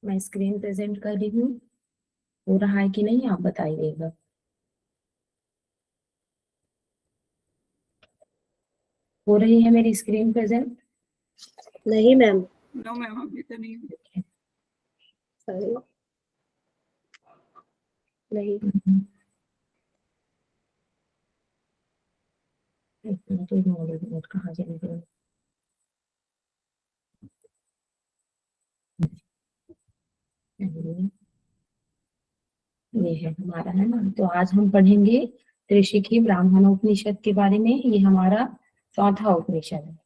मैं screen present कर रही हूँ। हो रहा है कि नहीं आप बताइएगा। हो रही है मेरी स्क्रीन प्रेजेंट? नहीं मैम। नो मैम, अभी तो नहीं। सॉरी, नहीं। एक मिनट कहाँ जाएंगे। ये है हमारा, है ना। तो आज हम पढ़ेंगे त्रिशिखी ब्राह्मणोपनिषद के बारे में। ये हमारा चौथा उपनिषद है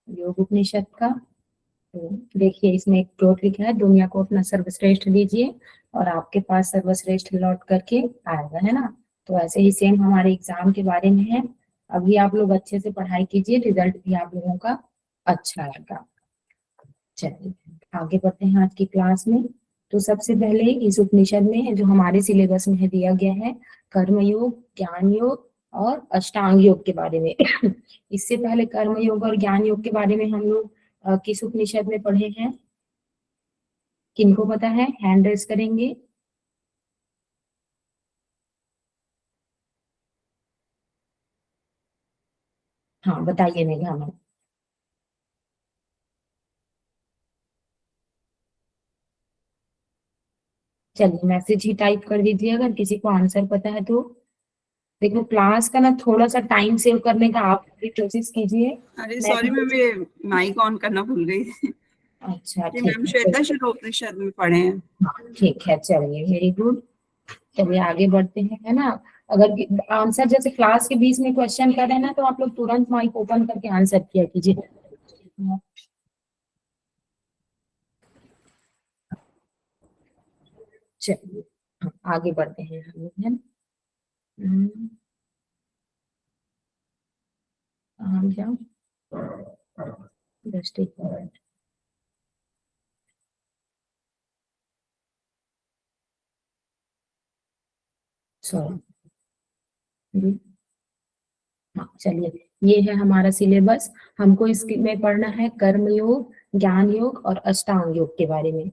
योग उपनिषद का। तो देखिए इसमें एक क्लोट लिखा है, दुनिया को अपना सर्वश्रेष्ठ दीजिए और आपके पास सर्वश्रेष्ठ लौट करके आएगा, है ना। तो ऐसे ही सेम हमारे एग्जाम के बारे में है। अभी आप लोग अच्छे से पढ़ाई कीजिए, रिजल्ट भी आप लोगों का अच्छा आएगा। चलिए आगे बढ़ते हैं आज की क्लास में। तो सबसे पहले इस उपनिषद में जो हमारे सिलेबस में है दिया गया है कर्म योग, ज्ञान योग और अष्टांग योग के बारे में। इससे पहले कर्म योग और ज्ञान योग के बारे में हम लोग किस उपनिषद में पढ़े हैं? किनको पता है हैंड रेज करेंगे। हाँ बताइए मेघा मैम। चलिए मैसेज ही टाइप कर दीजिए अगर किसी को आंसर पता है तो। देखो क्लास का ना थोड़ा सा टाइम सेव करने का आप भी कोशिश कीजिए। अरे मैं सॉरी मैम, ये माइक ऑन करना भूल गई। अच्छा ये ठीक मैम है श्वेता शतोपनिषद में पढ़े हैं। हाँ ठीक है, चलिए वेरी गुड। चलिए आगे बढ़ते हैं, है ना। अगर आंसर जैसे क्लास के बीच में क्वेश्चन कर रहे हैं ना तो आप लोग तुरंत माइक ओपन करके आंसर किया कीजिए। चलिए हाँ, आगे बढ़ते हैं हम लोग, है ना। कहाँ जाओ, जस्ट एक मिनट। सॉरी। हाँ चलिए, ये है हमारा सिलेबस। हमको इसमें पढ़ना है कर्म योग, ज्ञान योग और अष्टांग योग के बारे में।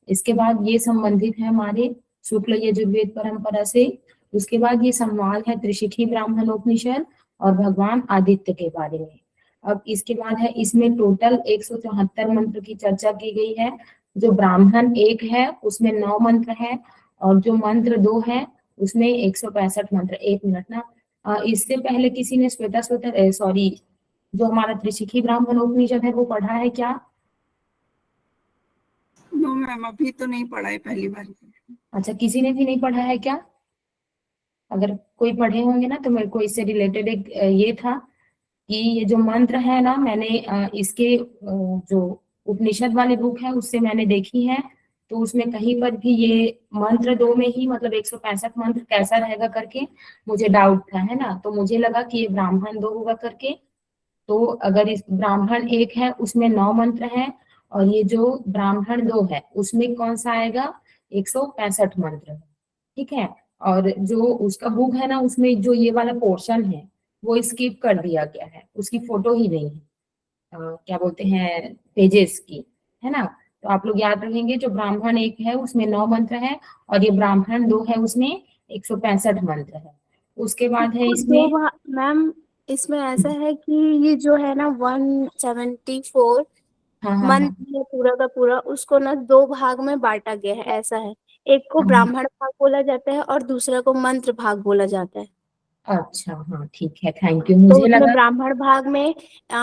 इसके बाद ये संबंधित है हमारे शुक्ल यजुर्वेद परंपरा से। उसके बाद ये संवाद है त्रिशिखी ब्राह्मणोपनिषद और भगवान आदित्य के बारे में। अब इसके बाद है, इसमें टोटल 174 मंत्र की चर्चा की गई है। जो ब्राह्मण एक है उसमें 9 मंत्र है और जो मंत्र 2 है उसमें 165 मंत्र। एक मिनट ना, इससे पहले किसी ने श्वेता श्वेता सॉरी, जो हमारा त्रिशिखी ब्राह्मणोपनिषद है वो पढ़ा है क्या? नो मैम, अभी तो नहीं पढ़ा है, पहली बार। अच्छा किसी ने भी नहीं पढ़ा है क्या? अगर कोई पढ़े होंगे ना तो मेरे को इससे रिलेटेड एक ये था कि ये जो मंत्र है ना, मैंने इसके जो उपनिषद वाली बुक है उससे मैंने देखी है। तो उसमें कहीं पर भी ये मंत्र 2 में ही मतलब 165 मंत्र कैसा रहेगा करके मुझे डाउट था, है ना। तो मुझे लगा कि ये ब्राह्मण 2 होगा करके। तो अगर इस ब्राह्मण एक है उसमें 9 मंत्र हैं और ये जो ब्राह्मण 2 है उसमें कौन सा आएगा? 165 मंत्र। ठीक है। और जो उसका बुक है ना उसमें जो ये वाला पोर्शन है वो स्किप कर दिया गया है, उसकी फोटो ही नहीं है। क्या बोलते हैं, पेजेस की, है ना। तो आप लोग याद रखेंगे जो ब्राह्मण एक है उसमें 9 मंत्र है और ये ब्राह्मण 2 है उसमें 165 मंत्र है। उसके बाद है तो इसमें मैम, इसमें ऐसा है कि ये जो है ना 174 हाँ हाँ हाँ मंत्र है पूरा का पूरा, उसको ना 2 भाग में बांटा गया है। ऐसा है, एक को हाँ। ब्राह्मण भाग बोला जाता है और दूसरा को मंत्र भाग बोला जाता है। अच्छा हाँ ठीक है, थैंक यू। तो मुझे उसमें लगा ब्राह्मण भाग में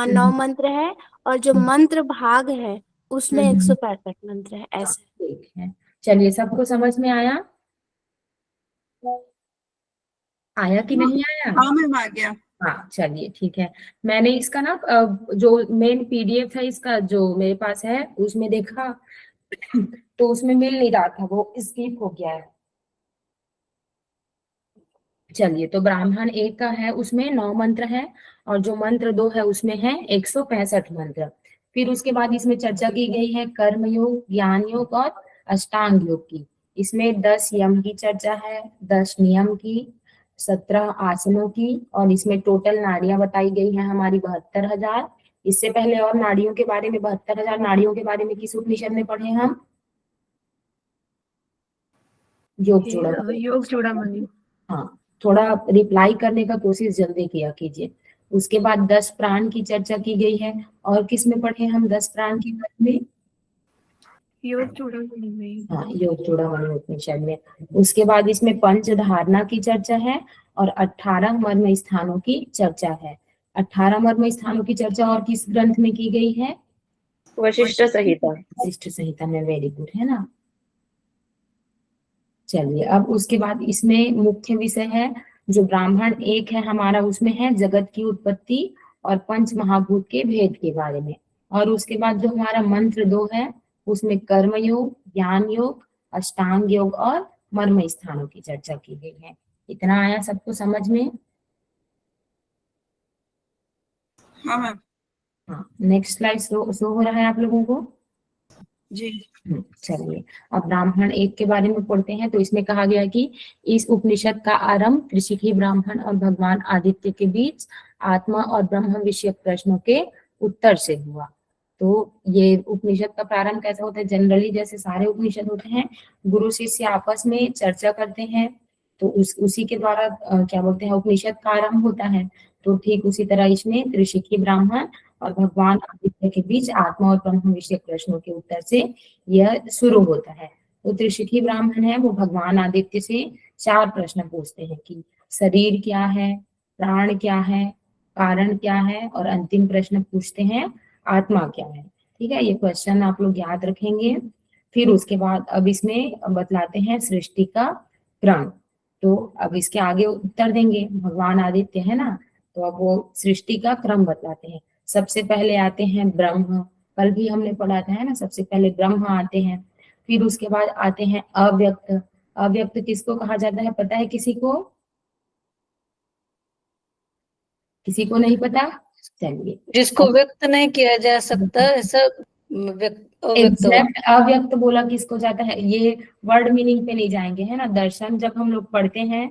9 मंत्र है और जो हम्म, मंत्र भाग है उसमें हम्म, 165 मंत्र है। ऐसा ठीक है। चलिए सबको समझ में आया? आया कि नहीं आया? हाँ मैम, आ गया। हाँ चलिए ठीक है। मैंने इसका ना जो मेन पीडीएफ है इसका जो मेरे पास है उसमें देखा तो उसमें मिल नहीं रहा था, वो स्किप हो गया है। चलिए, तो ब्राह्मण एक का है उसमें 9 मंत्र है और जो मंत्र 2 है उसमें है 165 मंत्र। फिर उसके बाद इसमें चर्चा की गई है कर्म योग, ज्ञान योग और अष्टांग योग की। इसमें 10 यम की चर्चा है, 10 नियम की, 17 आसनों की और इसमें टोटल नाड़ियां बताई गई है हमारी 72,000। इससे पहले और नाड़ियों के बारे में 72,000 नाड़ियों के बारे में किस उपनिषद में पढ़े हम? योग चूड़ामणि। योग चूड़ामणि। हाँ, थोड़ा रिप्लाई करने का कोशिश जल्दी किया कीजिए। उसके बाद 10 प्राण की चर्चा की गई है, और किस में पढ़े हम 10 प्राण के बारे में? योग चूड़ामणि में। हाँ, योग चूड़ामणि उपनिषद में। उसके बाद इसमें पंच धारणा की चर्चा है और 18 मर्म स्थानों की चर्चा है। 18 मर्म स्थानों की चर्चा और किस ग्रंथ में की गई है? वशिष्ठ संहिता। वशिष्ठ संहिता में। वेरी गुड, है ना। चलिए, अब उसके बाद इसमें मुख्य विषय है जो ब्राह्मण एक है हमारा, उसमें है जगत की उत्पत्ति और पंच महाभूत के भेद के बारे में। और उसके बाद जो हमारा मंत्र 2 है उसमें कर्म योग, ज्ञान योग, अष्टांग योग और मर्म स्थानों की चर्चा की गई है। इतना आया सबको समझ में? हाँ मैम। हाँ, नेक्स्ट स्लाइड शो हो रहा है आप लोगों को? जी। चलिए, अब ब्राह्मण एक के बारे में पढ़ते हैं। तो इसमें कहा गया कि इस उपनिषद का आरंभ ऋषिकी ब्राह्मण और भगवान आदित्य के बीच आत्मा और ब्रह्म विषयक प्रश्नों के उत्तर से हुआ। तो ये उपनिषद का प्रारंभ कैसा होता है? जनरली जैसे सारे उपनिषद होते हैं, गुरु शिष्य आपस में चर्चा करते हैं, तो उसी के द्वारा क्या बोलते हैं, उपनिषद का आरंभ होता है। तो ठीक उसी तरह इसमें ऋषिकी ब्राह्मण और भगवान आदित्य के बीच आत्मा और ब्रह्म विषयक प्रश्नों के उत्तर से यह शुरू होता है। तो त्रिशिखी ब्राह्मण है वो भगवान आदित्य से 4 प्रश्न पूछते हैं कि शरीर क्या है, प्राण क्या है, कारण क्या है, और अंतिम प्रश्न पूछते हैं आत्मा क्या है। ठीक है, ये क्वेश्चन आप लोग याद रखेंगे। फिर उसके बाद अब इसमें बतलाते हैं सृष्टि का क्रम। तो अब इसके आगे उत्तर देंगे भगवान आदित्य, है ना। तो अब वो सृष्टि का क्रम बतलाते हैं। सबसे पहले आते हैं ब्रह्म, कल भी हमने पढ़ा था, है ना। सबसे पहले ब्रह्म आते हैं, फिर उसके बाद आते हैं अव्यक्त। अव्यक्त किसको कहा जाता है, पता है किसी को? किसी को नहीं पता? चलिए, जिसको व्यक्त नहीं किया जा सकता ऐसा अव्यक्त हुआ। एग्जैक्ट अव्यक्त बोला किसको जाता है? ये वर्ड मीनिंग पे नहीं जाएंगे, है ना। दर्शन जब हम लोग पढ़ते हैं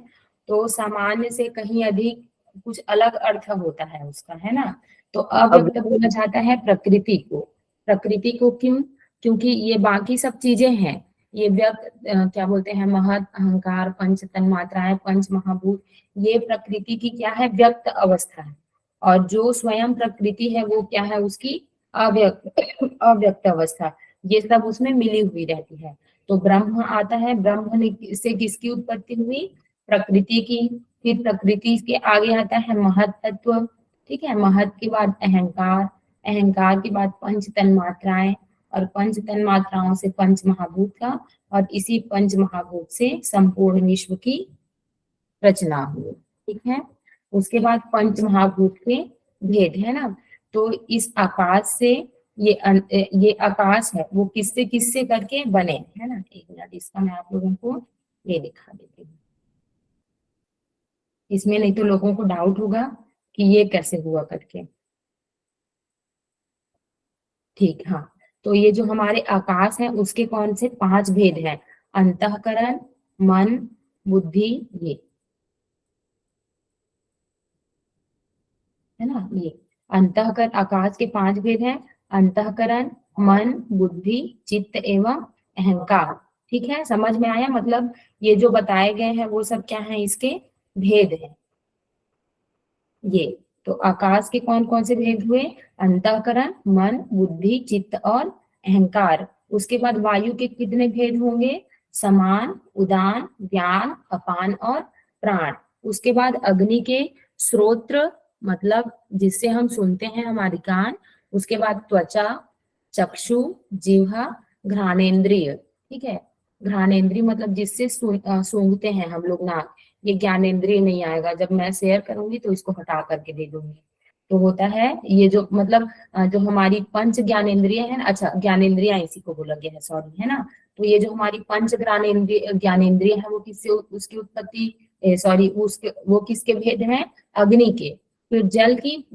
तो सामान्य से कहीं अधिक कुछ अलग अर्थ होता है उसका, है ना। तो अव्यक्त बोला जाता है प्रकृति को। प्रकृति को क्यों? क्योंकि ये बाकी सब चीजें हैं, ये व्यक्त क्या बोलते हैं, महत, अहंकार, पंच तन्मात्राएं, पंच महाभूत, ये प्रकृति की क्या है, व्यक्त अवस्था है। और जो स्वयं प्रकृति है वो क्या है, उसकी अव्यक्त अव्यक्त अवस्था। ये सब उसमें मिली हुई रहती है। तो ब्रह्म आता है, ब्रह्म से किसकी उत्पत्ति हुई? प्रकृति की। फिर प्रकृति के आगे आता है महत तत्व, ठीक है। महत के बाद अहंकार, अहंकार के बाद पंच तन्मात्राएं, और पंच तन्मात्राओं से पंच महाभूत का, और इसी पंच महाभूत से संपूर्ण विश्व की रचना हुई, ठीक है। उसके बाद पंच महाभूत के भेद, है ना। तो इस आकाश से ये आकाश है वो किससे किससे करके बने, है ना। एक मिनट, इसका मैं आप लोगों को ये दिखा देती हूँ, इसमें नहीं तो लोगों को डाउट होगा कि ये कैसे हुआ करके। ठीक, हाँ। तो ये जो हमारे आकाश है उसके कौन से 5 भेद हैं? अंतःकरण, मन, बुद्धि, ये, है ना। ये अंतःकरण, आकाश के 5 भेद हैं, अंतःकरण, मन, बुद्धि, चित्त एवं अहंकार। ठीक है, समझ में आया? मतलब ये जो बताए गए हैं वो सब क्या है, इसके भेद हैं ये। तो आकाश के कौन कौन से भेद हुए? अंतःकरण, मन, बुद्धि, चित्त और अहंकार। उसके बाद वायु के कितने भेद होंगे? समान, उदान, ज्ञान, अपान और प्राण। उसके बाद अग्नि के श्रोत्र, मतलब जिससे हम सुनते हैं, हमारी कान। उसके बाद त्वचा, चक्षु, जिह्वा, घ्राणेन्द्रिय, ठीक है। घ्राणेन्द्रिय मतलब जिससे सूंघते हैं हम लोग, नाक। ये ज्ञानेंद्रिय नहीं आएगा, जब मैं शेयर करूंगी तो इसको हटा करके दे दूंगी। तो होता है ये जो मतलब जो हमारी पंच ज्ञानेंद्रिय है ना, अच्छा ज्ञानेंद्रिया इसी को बोला गया है, सॉरी, है ना। तो ये जो हमारी पंच ज्ञानेंद्रिय है वो किससे उसकी उत्पत्ति, सॉरी उसके वो किसके भेद हैं? अग्नि के। फिर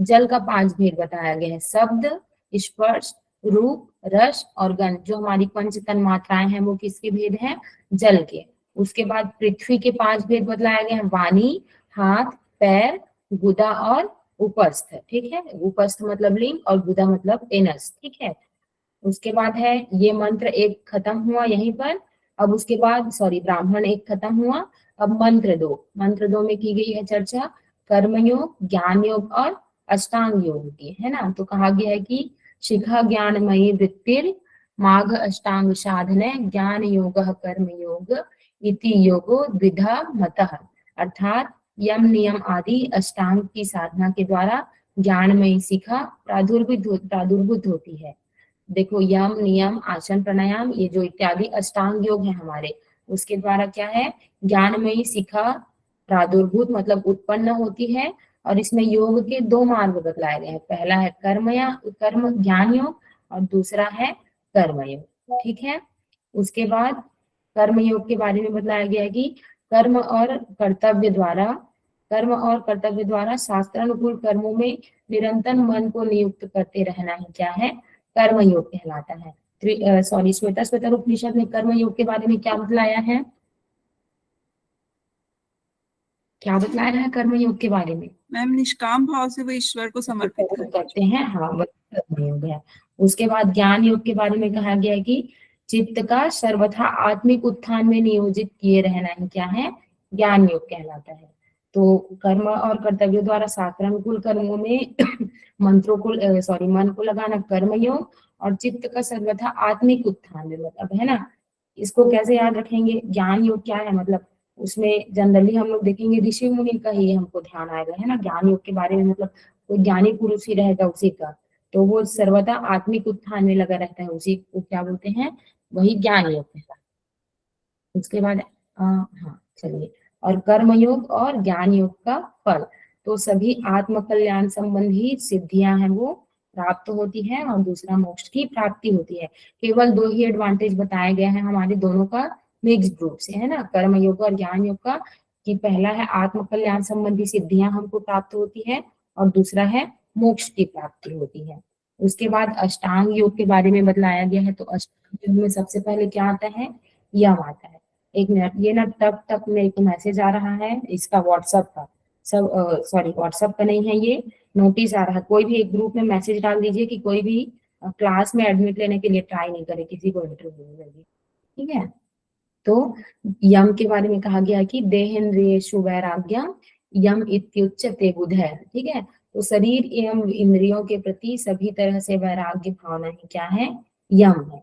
जल का 5 भेद बताया गया है, शब्द, स्पर्श, रूप, रस और गंध। जो हमारी पंच तन्मात्राएं हैं वो किसके भेद हैं? जल के। उसके बाद पृथ्वी के 5 भेद बतलाए गए हैं, वाणी, हाथ, पैर, गुदा और उपस्थ, ठीक है। उपस्थ मतलब लिंग और बुधा मतलब एनस, ठीक है। उसके बाद है ये मंत्र एक खत्म हुआ यहीं पर। अब उसके बाद सॉरी ब्राह्मण एक खत्म हुआ। अब मंत्र दो में की गई है चर्चा कर्मयोग, ज्ञान योग और अष्टांग योग की, है ना। तो कहा गया है कि शिखा ज्ञानमयी वृत्तिर माघ अष्टांग साधने ज्ञान योग कर्म योग इति योगो द्विधा मतः। अर्थात यम नियम आदि अष्टांग की साधना के द्वारा ज्ञानमयी शिखा प्रादुर्भूत होती है। देखो यम नियम आसन प्राणायाम ये जो इत्यादि अष्टांग योग है हमारे, उसके द्वारा क्या है ज्ञानमयी शिखा प्रादुर्भूत मतलब उत्पन्न होती है। और इसमें योग के दो मार्ग बतलाए गए हैं, पहला है कर्म ज्ञान योग और दूसरा है कर्म योग, ठीक है। उसके बाद कर्म योग के बारे में बताया गया है कि कर्म और कर्तव्य द्वारा शास्त्रानुकूल कर्मों में निरंतर मन को नियुक्त करते रहना ही क्या है कर्म योग कहलाता है। श्वेता उपनिषद में कर्म योग के बारे में क्या बतलाया है, क्या बतलाया है कर्म योग के बारे में? मैम निष्काम भाव से वो ईश्वर को समर्पित करते हैं, हाँ वो कर्म योग है। उसके बाद ज्ञान योग के बारे में कहा गया है कि चित्त का सर्वथा आत्मिक उत्थान में नियोजित किए रहना ही क्या है ज्ञान योग कहलाता है। तो कर्म और कर्तव्य द्वारा शास्त्रानुकूल कर्मों में मन को लगाना कर्म योग और चित्त का सर्वथा आत्मिक उत्थान में मतलब, है ना। इसको कैसे याद रखेंगे, ज्ञान योग क्या है मतलब उसमें जनरली हम लोग देखेंगे ऋषि मुनि का ही हमको ध्यान आएगा, है ना। ज्ञान योग के बारे में मतलब कोई ज्ञानी पुरुष ही रहेगा उसी का, तो वो सर्वदा आत्मिक उत्थान में लगा रहता है, उसी को क्या बोलते हैं वही ज्ञान योग कहता है। उसके बाद हाँ चलिए, और कर्म योग और ज्ञान योग का फल, तो सभी आत्म कल्याण संबंधी सिद्धियां हैं वो प्राप्त होती है और दूसरा मोक्ष की प्राप्ति होती है। केवल दो ही एडवांटेज बताए गए हैं हमारे दोनों का मिक्स्ड रूप से, है ना, कर्म योग और ज्ञान योग का। कि पहला है आत्म कल्याण संबंधी सिद्धियां हमको प्राप्त होती है और दूसरा है मोक्ष की प्राप्ति होती है। उसके बाद अष्टांग योग के बारे में बतलाया गया है। तो अष्टांग योग में सबसे पहले क्या आता है यम आता है। एक मिनट, ये ना तब मेरे को मैसेज आ रहा है इसका व्हाट्सएप का, सब सॉरी व्हाट्सएप का नहीं है, ये नोटिस आ रहा है। कोई भी एक ग्रुप में मैसेज डाल दीजिए कि कोई भी क्लास में एडमिट लेने के लिए ट्राई नहीं करे, किसी को इंटरव्यू नहीं लगी, ठीक है। तो यम के बारे में कहा गया कि देहेन्द्रियेषु वैराग्यम यम इत्युच्यते बुधैः, ठीक है। तो शरीर एवं इंद्रियों के प्रति सभी तरह से वैराग्य भावना ही क्या है यम है,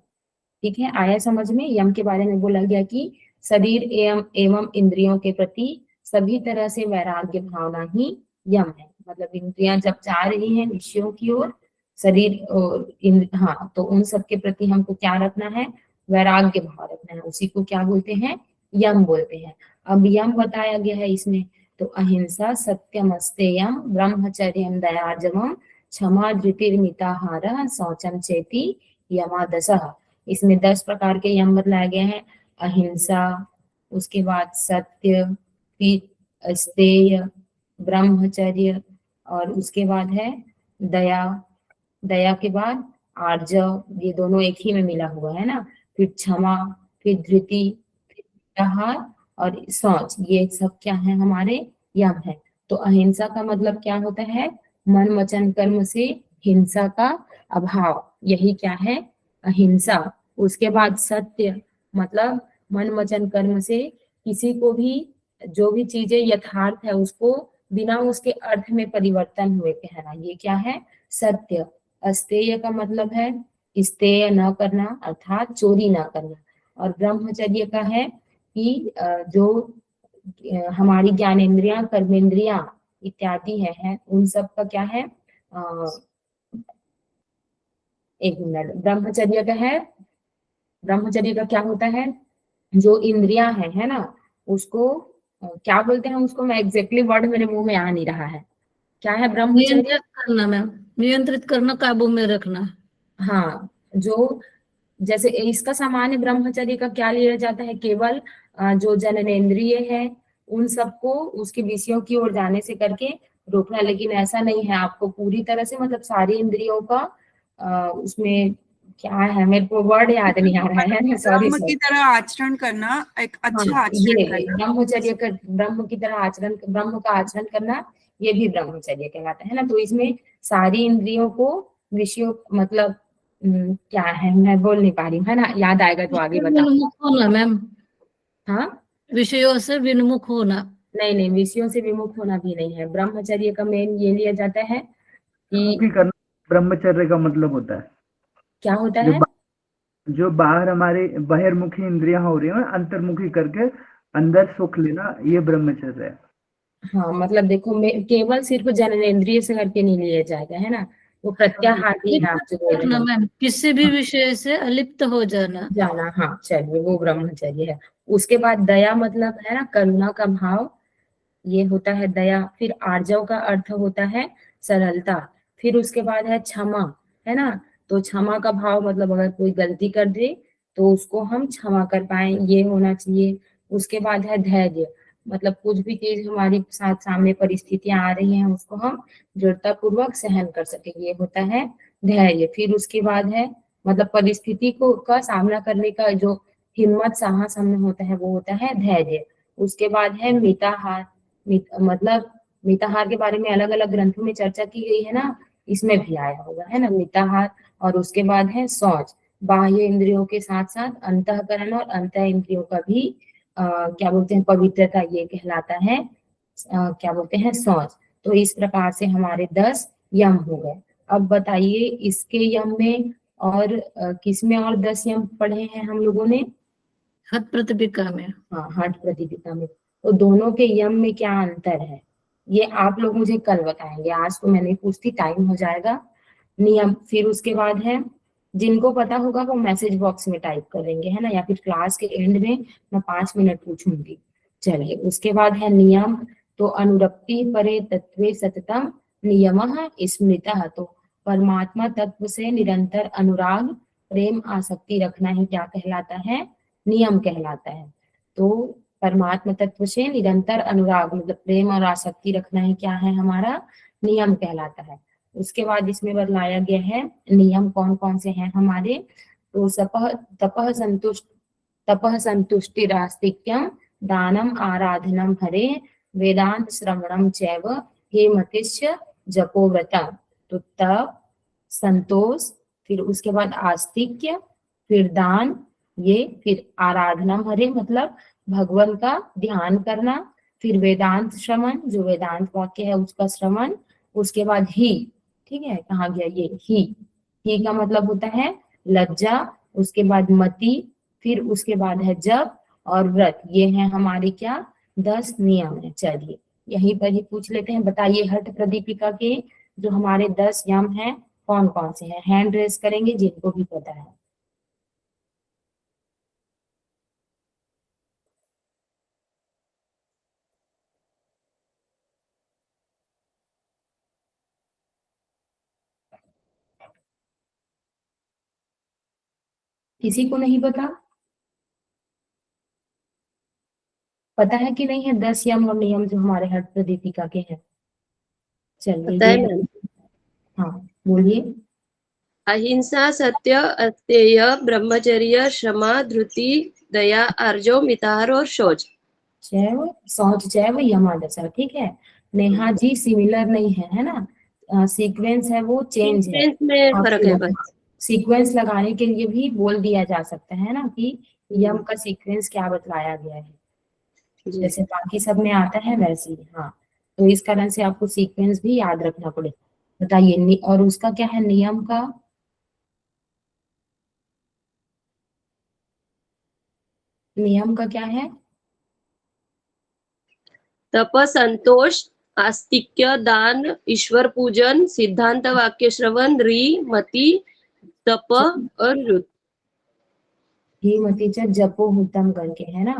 ठीक है। आया समझ में? यम के बारे में बोला गया कि शरीर एवं इंद्रियों के प्रति सभी तरह से वैराग्य भावना ही यम है। मतलब इंद्रियां जब जा रही हैं विषयों की ओर, शरीर हाँ, तो उन सब के प्रति हमको क्या रखना है वैराग्य भाव रखना है, उसी को क्या बोलते हैं यम बोलते हैं। अब यम बताया गया है इसमें, तो अहिंसा सत्यम अस्तेयम ब्रह्मचर्यम दयार्जवम क्षमा धृतिर्मिताहारः शौचम चेति यमादशः। इसमें 10 प्रकार के यम बतलाए गए हैं। अहिंसा, उसके बाद सत्य, फिर अस्तेय, ब्रह्मचर्य, और उसके बाद है दया, दया के बाद आर्जव, ये दोनों एक ही में मिला हुआ है ना, फिर क्षमा, फिर धृति, फिर आहार और शौच, ये सब क्या है हमारे यम है। तो अहिंसा का मतलब क्या होता है मन वचन कर्म से हिंसा का अभाव, यही क्या है अहिंसा। उसके बाद सत्य, मतलब मन वचन कर्म से किसी को भी जो भी चीजें यथार्थ है उसको बिना उसके अर्थ में परिवर्तन हुए कहना, ये क्या है सत्य। अस्तेय का मतलब है स्तेय न करना, अर्थात चोरी न करना। और ब्रह्मचर्य का है कि जो हमारी ज्ञानेन्द्रियां कर्मेंद्रियां इत्यादि है उन सब का क्या है एक मिनट, ब्रह्मचर्य का क्या होता है जो इंद्रियां है ना, उसको क्या बोलते हैं उसको, मैं एग्जैक्टली वर्ड मेरे मुंह में आ नहीं रहा है, क्या है ब्रह्मचर्य? नियंत्रित करना मैम, नियंत्रित करना, काबू में रखना। हाँ, जो जैसे इसका सामान्य ब्रह्मचर्य का क्या लिया जाता है, केवल जो जननेन्द्रिय है उन सबको उसके विषयों की ओर जाने से करके रोकना। लेकिन ऐसा नहीं है, आपको पूरी तरह से मतलब सारी इंद्रियों का उसमें क्या है, मेरे को वर्ड याद नहीं आ रहा है, सॉरी ब्रह्म की तरह आचरण करना, एक अच्छा हाँ, आचरण ये करना। ब्रह्मचर्य का ब्रह्म की तरह आचरण, ब्रह्म का आचरण करना ये भी ब्रह्मचर्य कहलाता है ना। तो इसमें सारी इंद्रियों को विषयों मतलब क्या है, मैं बोल नहीं पा रही हूँ, है ना, याद आएगा तो आगे बता। विन्मुख होना मैम, हाँ, विषयों से विन्मुख होना। नहीं नहीं, विषयों से विमुख होना भी नहीं है। ब्रह्मचर्य का मेन ये लिया जाता है कि भी करना ब्रह्मचर्य का मतलब होता है। क्या होता जो है, जो बाहर हमारे बहिर्मुखी इंद्रियां हो रही हैं अंतर्मुखी करके अंदर सुख लेना, ये ब्रह्मचर्य है। हाँ मतलब देखो, केवल सिर्फ जननेंद्रिय से करके नहीं लिया जाएगा, है ना, वो प्रत्याहारी है आप जो बोल रहे ना हैं, मैम, किसी भी विषय से अलिप्त हो जाना। जाना। हाँ चलिए, वो ब्रह्मचर्य है। उसके बाद दया मतलब है ना, करुणा का भाव, ये होता है दया। फिर आर्जव का अर्थ होता है सरलता। फिर उसके बाद है क्षमा, है ना, तो क्षमा का भाव मतलब अगर कोई गलती कर दे तो उसको हम क्षमा कर पाए, ये होना चाहिए। उसके बाद है धैर्य, मतलब कुछ भी चीज हमारी साथ सामने परिस्थितियां आ रही हैं उसको हम दृढ़ता पूर्वक सहन कर सके, ये होता है धैर्य। फिर उसके बाद है मतलब परिस्थिति को का सामना करने का जो हिम्मत साहस हमें होता है वो होता है धैर्य। उसके बाद है मिताहार, मतलब मिताहार के बारे में अलग अलग ग्रंथों में चर्चा की गई है ना, इसमें भी आया होगा, है ना, मिताहार। और उसके बाद है शौच, बाह्य इंद्रियों के साथ साथ अंतःकरण और अंत इंद्रियों का भी क्या बोलते हैं पवित्रता, ये कहलाता है क्या बोलते हैं शौच। तो इस प्रकार से हमारे 10 यम हो गए। अब बताइए इसके यम में और किसमें और 10 यम पढ़े हैं हम लोगों ने? हठ प्रतिपिका में। हाँ, हठ प्रतिपिका में। तो दोनों के यम में क्या अंतर है, ये आप लोग मुझे कल बताएंगे, आज तो मैं नहीं पूछती, टाइम हो जाएगा। नियम, फिर उसके बाद है, जिनको पता होगा वो मैसेज बॉक्स में टाइप करेंगे, है ना, या फिर क्लास के एंड में मैं 5 मिनट पूछूंगी। चलिए, उसके बाद है नियम। तो अनुरक्ति परे तत्वे सततम नियमः स्मृतः, तो परमात्मा तत्व से निरंतर अनुराग प्रेम आसक्ति रखना ही क्या कहलाता है, नियम कहलाता है। तो परमात्मा तत्व से निरंतर अनुराग मतलब प्रेम और आसक्ति रखना ही क्या है, हमारा नियम कहलाता है। उसके बाद इसमें बतलाया गया है नियम कौन कौन से हैं हमारे। तो तपः संतुष्टिरास्तिक्यम, दानम आराधनम हरे, वेदांत श्रवणम चैव, हेमतिश्च जपो व्रतम। तो तप, संतोष, फिर उसके बाद आस्तिक्य, फिर दान, ये, फिर आराधनम हरे मतलब भगवान का ध्यान करना, फिर वेदांत श्रवण जो वेदांत वाक्य है उसका श्रवण, उसके बाद ही, ठीक है, कहा गया ये ही का मतलब होता है लज्जा, उसके बाद मति, फिर उसके बाद है जप और व्रत, ये है हमारे क्या 10 नियम है। चलिए यहीं पर ही पूछ लेते हैं, बताइए हठ प्रदीपिका के जो हमारे 10 यम हैं कौन कौन से हैं, हैंड रेस करेंगे जिनको भी पता है। किसी को नहीं पता? पता है कि नहीं है 10 यम और नियम जो हमारे हठ प्रदीपिका के हैं? चलिए पता है ये, मैम। हाँ बोलिए। अहिंसा, सत्य, अत्यय, ब्रह्मचर्य, क्षमा, धृति, दया, आर्जव, मिताहार और शौच। जैव, शौच, जैव, यमादशा, ठीक है। नेहा जी सिमिलर नहीं है ना, सीक्वेंस है वो चेंज है। सीक्वेंस में फर्क है बस। सीक्वेंस लगाने के लिए भी बोल दिया जा सकता है ना कि यम का सीक्वेंस क्या बतलाया गया है, जी। जैसे बाकी सब में आता है वैसे ही। हाँ, तो इस कारण से आपको सीक्वेंस भी याद रखना पड़ेगा। बताइए और उसका क्या है नियम का? नियम का क्या है? तप, संतोष, आस्तिक्य, दान, ईश्वर पूजन, सिद्धांत वाक्य श्रवण, री, मति, तप और रुत। ही मतीचा जपो हुतम करके है ना,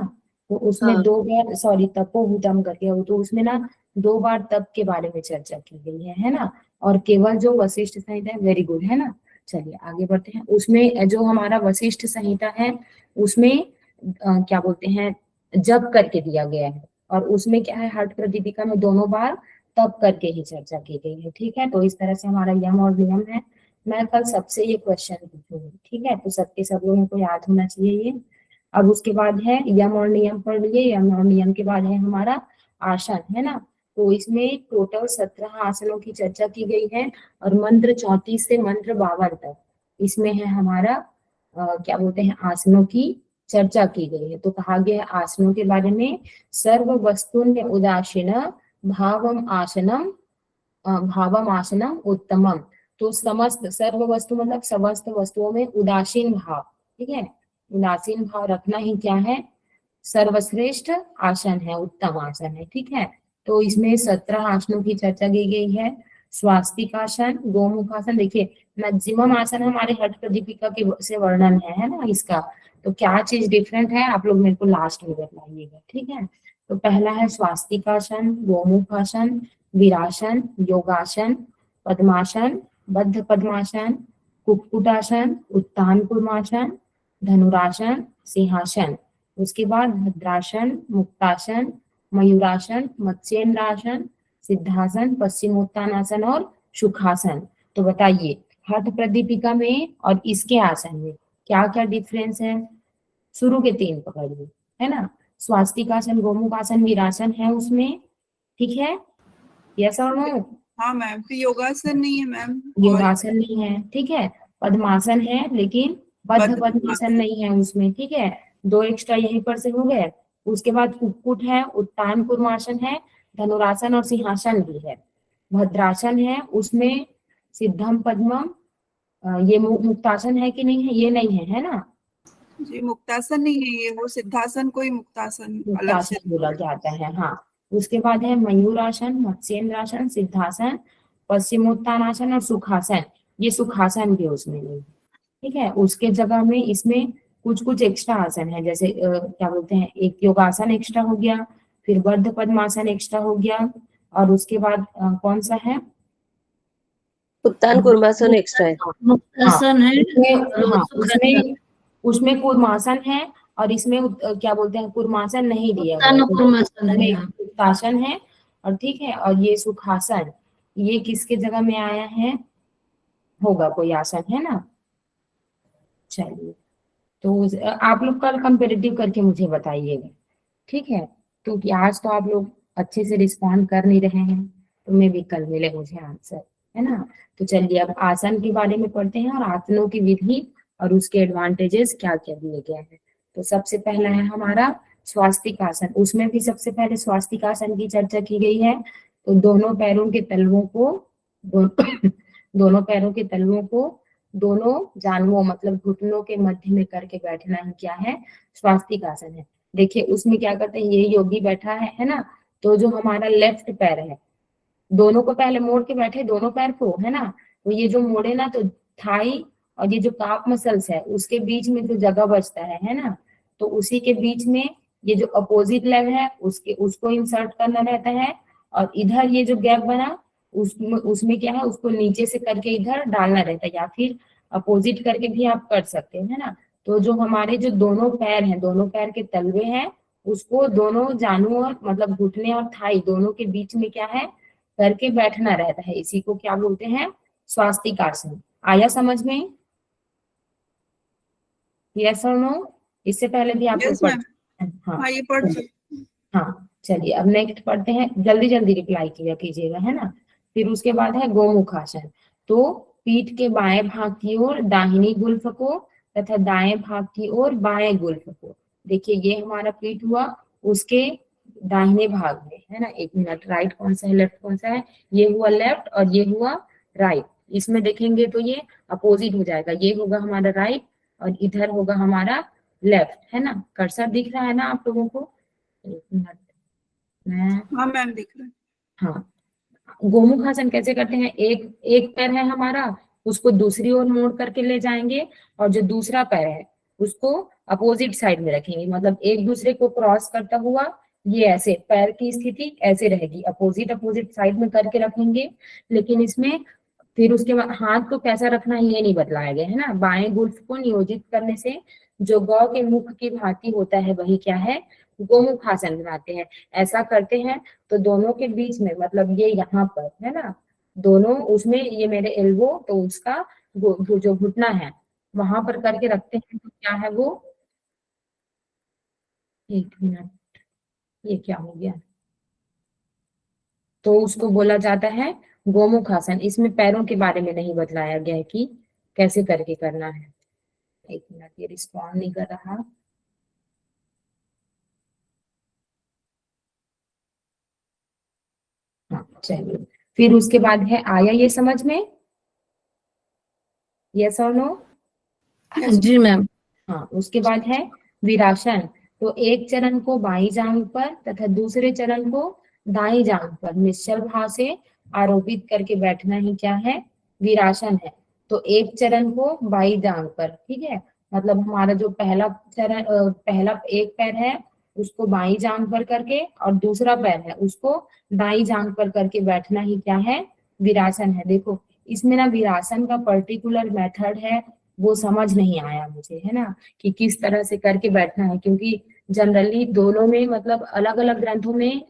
तो उसमें हाँ। 2 बार, सॉरी तपो हुतम करके हो, तो उसमें ना 2 बार तप के बारे में चर्चा की गई है ना। और केवल जो वशिष्ठ संहिता है, वेरी गुड, है ना। चलिए आगे बढ़ते हैं। उसमें जो हमारा वशिष्ठ संहिता है उसमें क्या बोलते हैं जप करके दिया गया है, और उसमें क्या है हठ प्रदीपिका में दोनों बार तप करके ही चर्चा की गई है, ठीक है। तो इस तरह से हमारा यम और नियम है। मैं कल सबसे ये क्वेश्चन पूछूंगी, ठीक है, तो सबके सब लोगों को याद होना चाहिए ये। अब उसके बाद है यम और नियम पढ़ लिए, यम और नियम के बाद है हमारा आसन, है ना। तो इसमें टोटल 17 आसनों की चर्चा की गई है और मंत्र 34 से मंत्र 52 तक इसमें है हमारा क्या बोलते हैं आसनों की चर्चा की गई है। तो कहा गया है आसनों के बारे में, सर्व वस्तुन्य उदासीन भावम आसनम उत्तमम। तो समस्त सर्व वस्तु मतलब समस्त वस्तुओं में उदासीन भाव, ठीक है, उदासीन भाव रखना ही क्या है, सर्वश्रेष्ठ आसन है, उत्तम आसन है, ठीक है। तो इसमें 17 आसनों की चर्चा की गई है। स्वास्तिक आसन, गोमुख आसन, देखिए मैक्सिमम आसन हमारे हठ प्रदीपिका के से वर्णन है ना इसका, तो क्या चीज डिफरेंट है आप लोग मेरे को लास्ट में बताइएगा, ठीक है। तो पहला है स्वास्तिक आसन, गोमुख आसन, वीरासन, योगासन, पद्मासन, बद्ध पद्मासन, कुक्कुटासन, उत्तान कूर्मासन, धनुरासन, सिंहासन। उसके बाद भद्रासन, मुक्तासन, मयूरासन, मत्स्येंद्रासन, सिद्धासन, पश्चिमोत्तानासन और सुखासन। तो बताइए हठ प्रदीपिका में और इसके आसन में क्या क्या डिफरेंस है। शुरू के 3 पकड़िए, है ना, स्वास्तिक आसन, गोमुख आसन, वीरासन है उसमें, ठीक है, यस और नो। हाँ मैम, तो योगासन नहीं है मैम, योगासन नहीं है, ठीक है, पद्मासन है लेकिन बद्ध बद्ध पद्मासन नहीं है उसमें, ठीक है, 2 एक्स्ट्रा यहीं पर से हो गए। उसके बाद कुक्कुट है, उत्तान कूर्मासन है, धनुरासन और सिंहासन भी है, भद्रासन है, उसमें सिद्धम पद्मम, ये मुक्तासन है कि नहीं है, ये नहीं है ना, जी मुक्तासन नहीं है ये, वो सिद्धासन को ही मुक्तासन अलग से मुक्तासन बोला जाता है, हाँ। उसके बाद है मयूरासन, मत्स्येंद्रासन, सिद्धासन, पश्चिमोत्तानासन और सुखासन, ये सुखासन भी उसमें नहीं, ठीक है। उसके जगह में इसमें कुछ कुछ एक्स्ट्रा आसन है, जैसे क्या बोलते हैं, एक योगासन एक्स्ट्रा हो गया, फिर बद्ध पद्मासन एक्स्ट्रा हो गया, और उसके बाद कौन सा है, उत्तान कूर्मासन एक्स्ट्रा है। मुक्तासन है हाँ उसमें कूर्मासन है और इसमें क्या बोलते हैं कूर्मासन नहीं दिया उत्तान कूर्मासन है, हाँ। उत्तासन है, और ठीक है, और ये सुखासन, ये किसके जगह में आया है, होगा कोई आसन, है ना। चलिए तो आप लोग कल कंपेरेटिव करके मुझे बताइएगा, ठीक है, क्योंकि आज तो आप लोग अच्छे से रिस्पॉन्ड कर नहीं रहे हैं, तो मैं भी कल मिले मुझे आंसर, है ना। तो चलिए अब आसन के बारे में पढ़ते हैं और आसनों की विधि और उसके एडवांटेजेस क्या क्या दिए गए हैं। तो सबसे पहला है हमारा स्वास्तिक आसन, उसमें भी सबसे पहले स्वास्तिक आसन की चर्चा की गई है। तो दोनों पैरों के तलवों को दोनों पैरों के तलवों को दोनों जानुओं मतलब घुटनों के मध्य में करके बैठना ही क्या है, स्वास्तिक आसन है। देखिए उसमें क्या करते हैं, ये योगी बैठा है ना, तो जो हमारा लेफ्ट पैर है, दोनों को पहले मोड़ के बैठे, दोनों पैर को, है ना, तो ये जो मोड़े ना, तो थाई और ये जो काफ मसल्स है उसके बीच में जो जगह बचता है ना, तो उसी के बीच में ये जो अपोजिट लेग है उसको इंसर्ट करना रहता है, और इधर ये जो गैप बना उसमें क्या है, उसको नीचे से करके इधर डालना रहता है, या फिर अपोजिट करके भी आप कर सकते हैं, है ना। तो जो हमारे जो दोनों पैर हैं, दोनों पैर के तलवे हैं, उसको दोनों जानू और मतलब घुटने और थाई दोनों के बीच में क्या है करके बैठना रहता है, इसी को क्या बोलते हैं, स्वास्तिक आसन। आया समझ में, यस और नो। इससे पहले भी आप लोग Yes, ma'am. हाँ ये पढ़ सकते हैं। हाँ चलिए अब नेक्स्ट पढ़ते हैं, जल्दी जल्दी रिप्लाई किया कीजिएगा, है ना। फिर उसके बाद है गोमुख आसन। तो पीठ के बाएं भाग की ओर दाहिनी गुल्फ को तथा दाएं भाग की ओर बाएं गुल्फ को, देखिए ये हमारा पीठ हुआ, उसके दाहिने भाग में, है ना, एक मिनट, राइट कौन सा है लेफ्ट कौन सा है, ये हुआ लेफ्ट और ये हुआ राइट, इसमें देखेंगे तो ये अपोजिट हो जाएगा, ये होगा हमारा राइट और इधर होगा हमारा लेफ्ट, है ना। कर्सर दिख रहा है ना आप लोगों को, एक मिनट मैं, हाँ मैम दिख रहा है। हाँ, गोमुख आसन कैसे करते हैं, एक पैर है हमारा, उसको दूसरी ओर मोड़ करके ले जाएंगे, और जो दूसरा पैर है उसको अपोजिट साइड में रखेंगे, मतलब एक दूसरे को क्रॉस करता हुआ, ये ऐसे पैर की स्थिति ऐसे रहेगी, अपोजिट साइड में करके रखेंगे। लेकिन इसमें फिर उसके बाद हाथ को कैसा रखना है ये नहीं बतलाया गया, है ना। बाएं गुल्फ को नियोजित करने से जो गौ के मुख की भांति होता है वही क्या है, गोमुख आसन बनाते हैं। ऐसा करते हैं तो दोनों के बीच में, मतलब ये यहाँ पर है ना, दोनों उसमें ये मेरे एल्बो, तो उसका जो घुटना है वहां पर करके रखते हैं, तो क्या है वो, एक मिनट, ये क्या हो गया, तो उसको बोला जाता है गोमुख आसन। इसमें पैरों के बारे में नहीं बतलाया गया है कि कैसे करके करना है। एक मिनट, ये रिस्पॉन्ड नहीं कर रहा। हाँ चलिए, फिर उसके बाद है, आया ये समझ में? यस और नो? जी मैम। हाँ, उसके बाद है वीरासन। तो एक चरण को बाई जांघ पर तथा दूसरे चरण को दाई जांघ पर निश्चल भाव से आरोपित करके बैठना ही क्या है? वीरासन है। तो एक चरण को बाई जांघ पर, ठीक है, मतलब हमारा जो पहला चरण पहला एक पैर है उसको बाई जांघ पर करके, और दूसरा पैर है उसको दाई जांघ पर करके बैठना ही क्या है? वीरासन है। देखो इसमें ना वीरासन का पर्टिकुलर मेथड है, वो समझ नहीं आया मुझे, है ना, कि किस तरह से करके बैठना है, क्योंकि जनरली दोनों में मतलब अलग अलग ग्रंथों में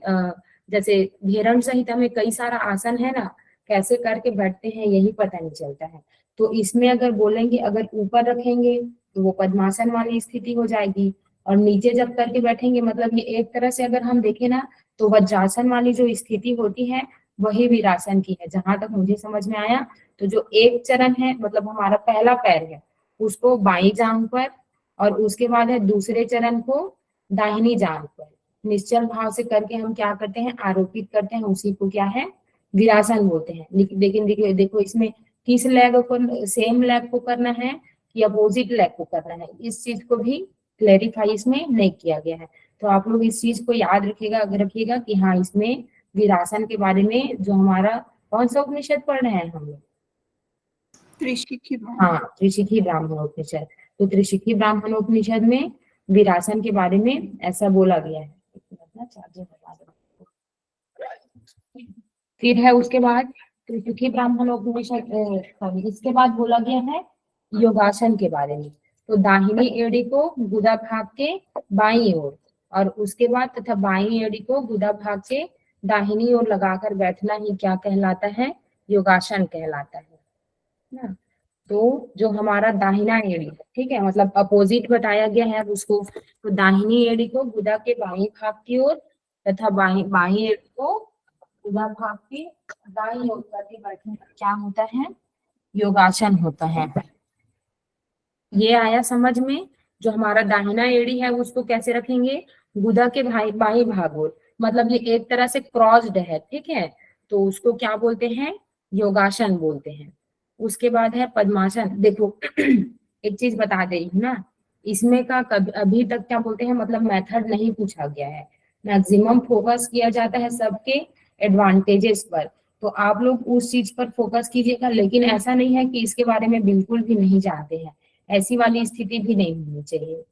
जैसे घेरण संहिता में कई सारा आसन है ना, कैसे करके बैठते हैं यही पता नहीं चलता है। तो इसमें अगर बोलेंगे, अगर ऊपर रखेंगे तो वो पद्मासन वाली स्थिति हो जाएगी, और नीचे जब करके बैठेंगे मतलब ये एक तरह से अगर हम देखें ना तो वज्रासन वाली जो स्थिति होती है वही वीरासन की है, जहां तक मुझे समझ में आया। तो जो एक चरण है मतलब हमारा पहला पैर है उसको बाई जांघ पर, और उसके बाद है दूसरे चरण को दाहिनी जांघ पर निश्चल भाव से करके हम क्या करते हैं? आरोपित करते हैं, उसी को क्या है? वीरासन बोलते हैं। लेकिन देखिए, देखो इसमें किस लेग को, सेम लेग को करना है कि अपोजिट लेग को करना है, इस चीज को भी क्लेरिफाई इसमें नहीं किया गया है। तो आप लोग इस चीज को याद रखिएगा कि हाँ, इसमें वीरासन के बारे में जो हमारा कौन सा उपनिषद पढ़ रहे हैं हम लोग? त्रिशिखी हाँ, त्रिशिखी ब्राह्मणोपनिषद। तो त्रिशिखी ब्राह्मणोपनिषद में वीरासन के बारे में ऐसा बोला गया है। फिर है उसके बाद त्रिशिखी ब्राह्मणोपनिषद, इसके बाद बोला गया है योगासन के बारे में। तो दाहिनी एड़ी को गुदा भाग के बाईं ओर, और उसके बाद तथा बाईं एड़ी को गुदा भाग के दाहिनी ओर लगाकर बैठना ही क्या कहलाता है? योगासन कहलाता है ना। तो जो हमारा दाहिना एड़ी है, ठीक है, मतलब अपोजिट बताया गया है उसको। तो दाहिनी एड़ी को गुदा के बाईं भाग की ओर तथा बाईं एड़ी को गुदा भाग के दाईं ओर करके बैठने का क्या होता है? योगासन होता है। ये आया समझ में? जो हमारा दाहिना एड़ी है उसको कैसे रखेंगे? गुदा के बाईं भाग ओर, मतलब ये एक तरह से क्रॉस्ड है, ठीक है, तो उसको क्या बोलते हैं? योगासन बोलते हैं। उसके बाद है पद्मासन। देखो एक चीज बता दे रही हूँ ना, इसमें का अभी तक क्या बोलते हैं, मतलब मेथड नहीं पूछा गया है, मैक्सिमम फोकस किया जाता है सबके एडवांटेजेस पर। तो आप लोग उस चीज पर फोकस कीजिएगा, लेकिन ऐसा नहीं है कि इसके बारे में बिल्कुल भी नहीं जानते हैं, ऐसी वाली स्थिति भी नहीं होनी चाहिए,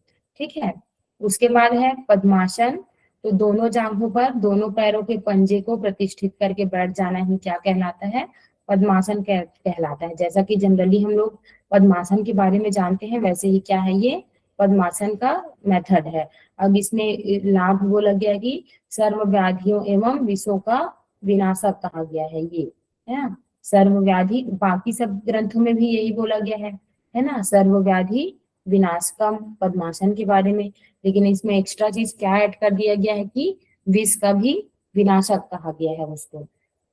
ठीक है। उसके बाद है पद्मासन। तो दोनों जांघों पर दोनों पैरों के पंजे को प्रतिष्ठित करके बैठ जाना ही क्या कहलाता है? पद्मासन कहलाता है। जैसा कि जनरली हम लोग पद्मासन के बारे में जानते हैं, वैसे ही क्या है, ये पद्मासन का मेथड है। अब इसमें लाभ बोला गया कि सर्व व्याधियों एवं विषों का विनाशक कहा गया है, ये है ना। सर्व व्याधि, बाकी सब ग्रंथों में भी यही बोला गया है ना, सर्व व्याधि विनाशकम पद्मासन के बारे में। लेकिन इसमें एक्स्ट्रा चीज क्या ऐड कर दिया गया है कि विष का भी विनाशक कहा गया है उसको।